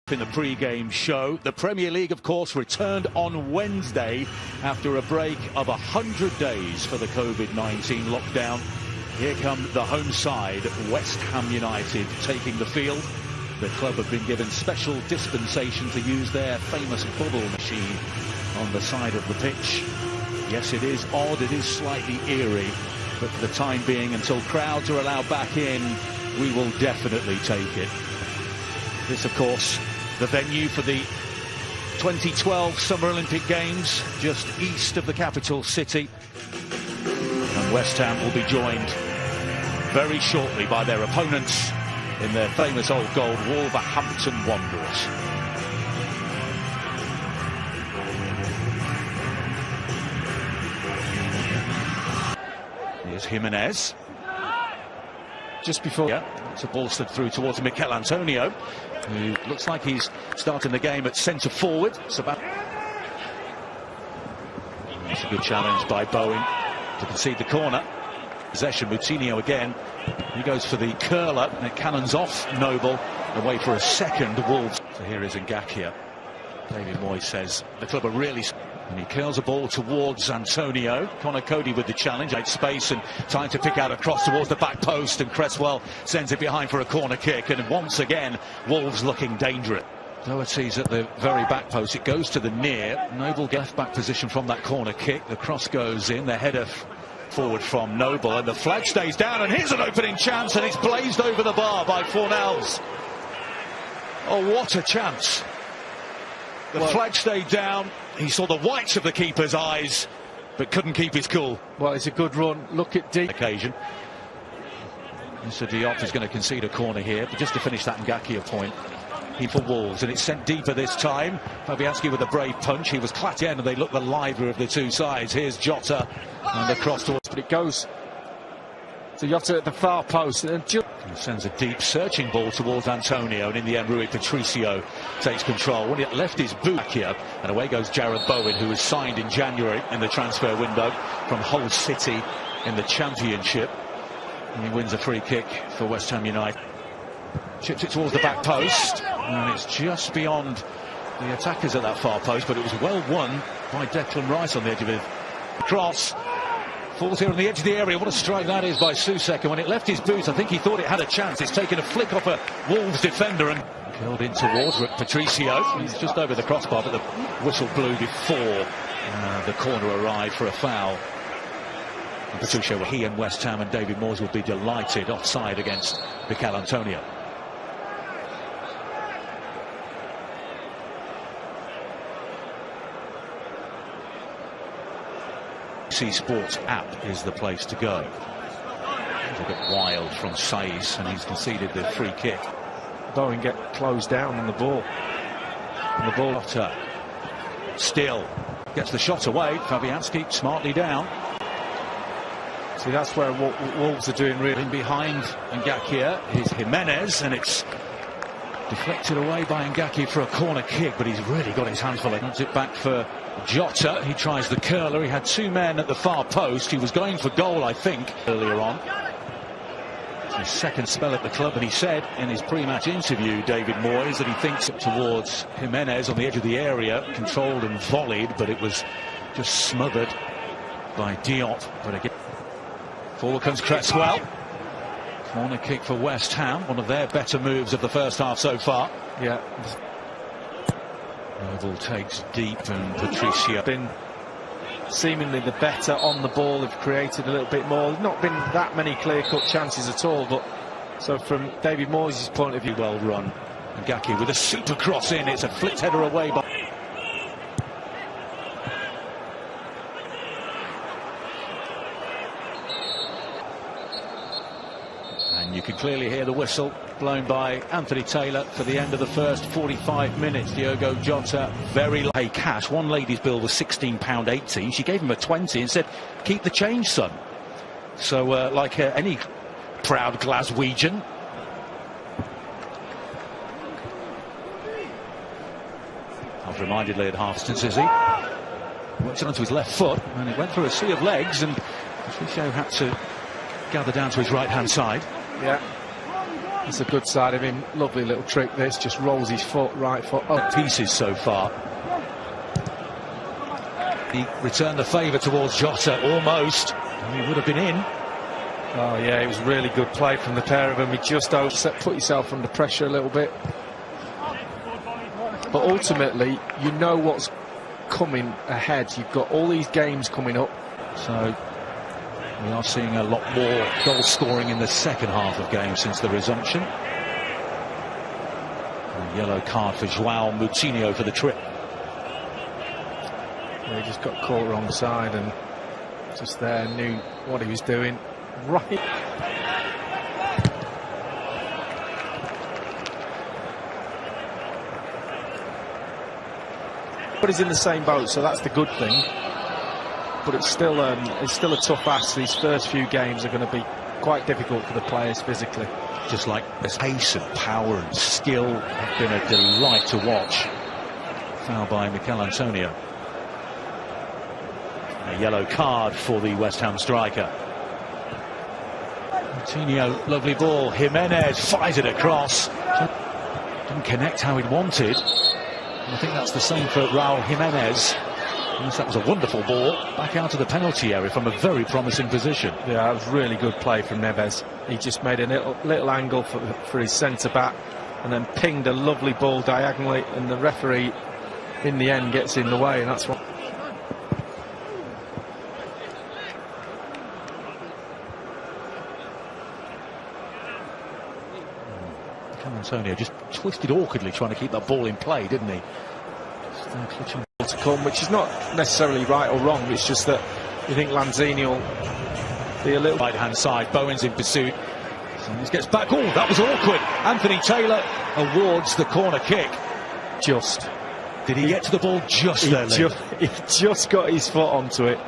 In the pre-game show, the Premier League, of course, returned on Wednesday after a break of 100 days for the COVID-19 lockdown. Here come the home side, West Ham United, taking the field. The club have been given special dispensation to use their famous bubble machine on the side of the pitch. Yes, it is odd, it is slightly eerie, but for the time being, until crowds are allowed back in, we will definitely take it. This, of course, the venue for the 2012 Summer Olympic Games, just east of the capital city. And West Ham will be joined very shortly by their opponents in their famous old gold, Wolverhampton Wanderers. Here's Jimenez. Just before, it's a ball slid through towards Mikel Antonio, who looks like he's starting the game at centre forward. It's a good challenge by Bowen to concede the corner. Possession, Moutinho again. He goes for the curler and it cannons off Noble. Away for a second, Wolves. So here is Ngakia. David Moyes says the club are really... And he curls a ball towards Antonio. Connor Cody with the challenge. Had space and time to pick out a cross towards the back post. And Cresswell sends it behind for a corner kick. And once again, Wolves looking dangerous. Doherty's at the very back post. It goes to the near. Noble left back position from that corner kick. The cross goes in. The header forward from Noble. And the flag stays down. And here's an opening chance. And it's blazed over the bar by Fornals. Oh, what a chance. The flag stayed down. He saw the whites of the keeper's eyes, but couldn't keep his cool. Well, it's a good run. Look at D. Occasion. Mr. Diop is going to concede a corner here, but just to finish that Ngakia point, he for Wolves, and it's sent deeper this time. Fabianski with a brave punch. He was clapped in, and they look the livelier of the two sides. Here's Jota, and the cross towards, but it goes to Jota at the far post, and he sends a deep searching ball towards Antonio, and in the end Rui Patricio takes control. When it left his boot here, and away goes Jared Bowen, who was signed in January in the transfer window from Hull City in the Championship. And he wins a free kick for West Ham United. Chips it towards the back post, and it's just beyond the attackers at that far post, but it was well won by Declan Rice on the edge of it. Cross. Falls here on the edge of the area. What a strike that is by Soucek. And when it left his boot, I think he thought it had a chance. It's taken a flick off a Wolves defender and curled in towards Patricio. He's just over the crossbar, but the whistle blew before the corner arrived for a foul. And Patricio, he and West Ham and David Moyes will be delighted. Offside against Mikel Antonio. Sports app is the place to go. It's a bit wild from Saiz, and he's conceded the free kick. Bowen get closed down on the ball. And the ball still gets the shot away. Fabianski smartly down. See, that's where Wolves are doing really. In behind Ngakia is Jimenez, and it's deflected away by Ngakia for a corner kick, but he's really got his hands full. He runs it back for Jota. He tries the curler. He had two men at the far post. He was going for goal, I think, earlier on. It's his second spell at the club, and he said in his pre-match interview, David Moyes, that he thinks towards Jimenez on the edge of the area, controlled and volleyed, but it was just smothered by Diop. But again, forward comes Cresswell. Corner kick for West Ham, one of their better moves of the first half so far. Yeah. Noble takes deep, and Patricio been seemingly the better on the ball. Have created a little bit more. Not been that many clear-cut chances at all, but so from David Moyes' point of view, well run. Ngakia with a super cross in. It's a flicked header away by. And you can clearly hear the whistle blown by Anthony Taylor for the end of the first 45 minutes. Diogo Jota very low. Hey, cash. One lady's bill was £16.80. She gave him a 20 and said, "Keep the change, son." So, like any proud Glaswegian. I was reminded at half distance, is he? Worked it onto his left foot, and it went through a sea of legs, and Patricio had to gather down to his right-hand side. Yeah. It's a good side of him. Lovely little trick this, just rolls his foot, right foot up. Pieces so far. He returned the favour towards Jota, almost. He would have been in. Oh yeah, it was really good play from the pair of them. He just put yourself under pressure a little bit. But ultimately, you know what's coming ahead. You've got all these games coming up. So we are seeing a lot more goal scoring in the second half of games since the resumption. A yellow card for João Moutinho for the trip. He just got caught wrong side and just there knew what he was doing. Right. But he's in the same boat, so that's the good thing. But it's still a tough ask. These first few games are going to be quite difficult for the players physically. Just like this pace and power and skill have been a delight to watch. Foul by Mikel Antonio. A yellow card for the West Ham striker. Coutinho, lovely ball. Jimenez fires it across. Didn't connect how he'd wanted. And I think that's the same for Raul Jimenez. Yes, that was a wonderful ball. Back out of the penalty area from a very promising position. Yeah, that was really good play from Neves. He just made a little angle for his centre-back and then pinged a lovely ball diagonally, and the referee in the end gets in the way, and that's what... Antonio just twisted awkwardly trying to keep that ball in play, didn't he? Just clutching to come, which is not necessarily right or wrong. It's just that you think Lanzini will be a little... Right-hand side, Bowen's in pursuit. Someone gets back. Oh, that was awkward. Anthony Taylor awards the corner kick. Just. Did he get to the ball just there? He just got his foot onto it.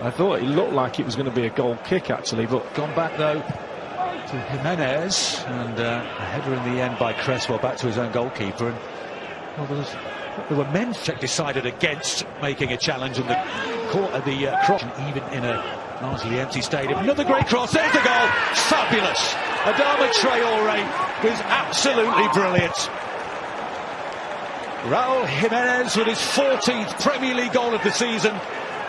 I thought it looked like it was going to be a goal kick, actually, but... Gone back, though, to Jimenez, and a header in the end by Cresswell back to his own goalkeeper. And well, there were men decided against making a challenge in the cross, even in a largely empty stadium. Another great cross. There's the goal. Fabulous. Adama Traore was absolutely brilliant. Raul Jimenez with his 14th Premier League goal of the season,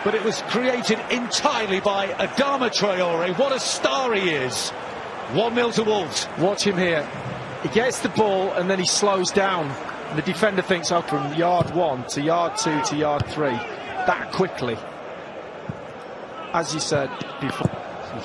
but it was created entirely by Adama Traore. What a star he is. 1-0 to Wolves. Watch him here. He gets the ball and then he slows down. And the defender thinks, oh, from yard 1 to yard 2 to yard 3, that quickly. As you said before.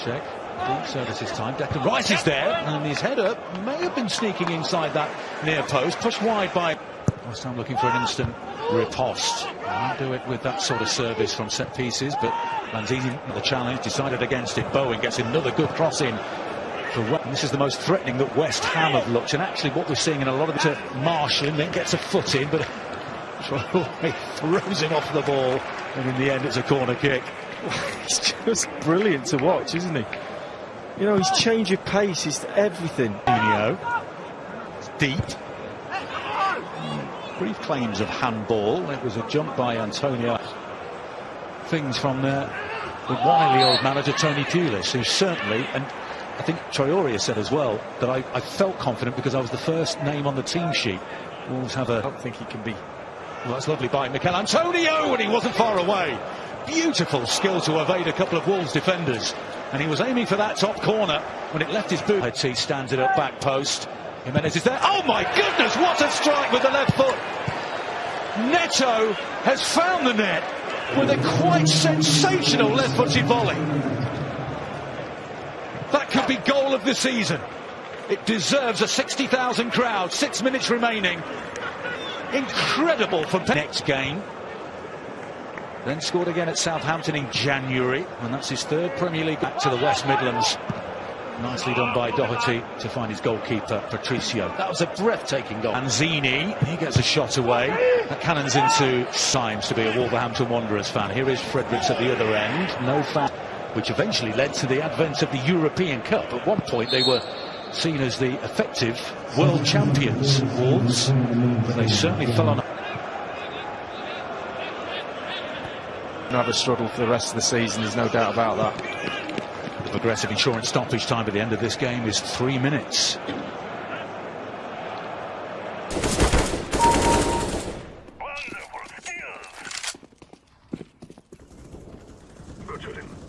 Check. Deep service this time. Declan Rice is there, and his header may have been sneaking inside that near post. Pushed wide by... Last time looking for an instant riposte. Won't do it with that sort of service from set pieces, but Lanzini, the challenge, decided against it. Bowen gets another good cross in. This is the most threatening that West Ham have looked, and actually what we're seeing in a lot of it, Marshall, and then gets a foot in, but he throws him off the ball, and in the end it's a corner kick. It's just brilliant to watch, isn't he? You know, his change of pace is everything. It's deep. Brief claims of handball. It was a jump by Antonio. Things from the wily old manager Tony Pulis, who certainly, and I think Traore said as well, that I felt confident because I was the first name on the team sheet. Wolves have a... I don't think he can be... Well, that's lovely by Mikel Antonio, and he wasn't far away. Beautiful skill to evade a couple of Wolves defenders. And he was aiming for that top corner when it left his boot. He stands it up, back post. Jimenez is there. Oh my goodness, what a strike with the left foot. Neto has found the net with a quite sensational left-footed volley. That could be goal of the season. It deserves a 60,000 crowd. 6 minutes remaining. Incredible for next game. Then scored again at Southampton in January, and that's his 3rd Premier League back to the West Midlands. Nicely done by Doherty to find his goalkeeper, Patricio. That was a breathtaking goal. Lanzini, he gets a shot away. That cannons into Symes to be a Wolverhampton Wanderers fan. Here is Fredericks at the other end. No foul, which eventually led to the advent of the European Cup. At one point they were seen as the effective world champions, Wolves, but they certainly fell on... Another struggle for the rest of the season, there's no doubt about that. Progressive Insurance stoppage time at the end of this game is 3 minutes. Wonderful skills. Resumen.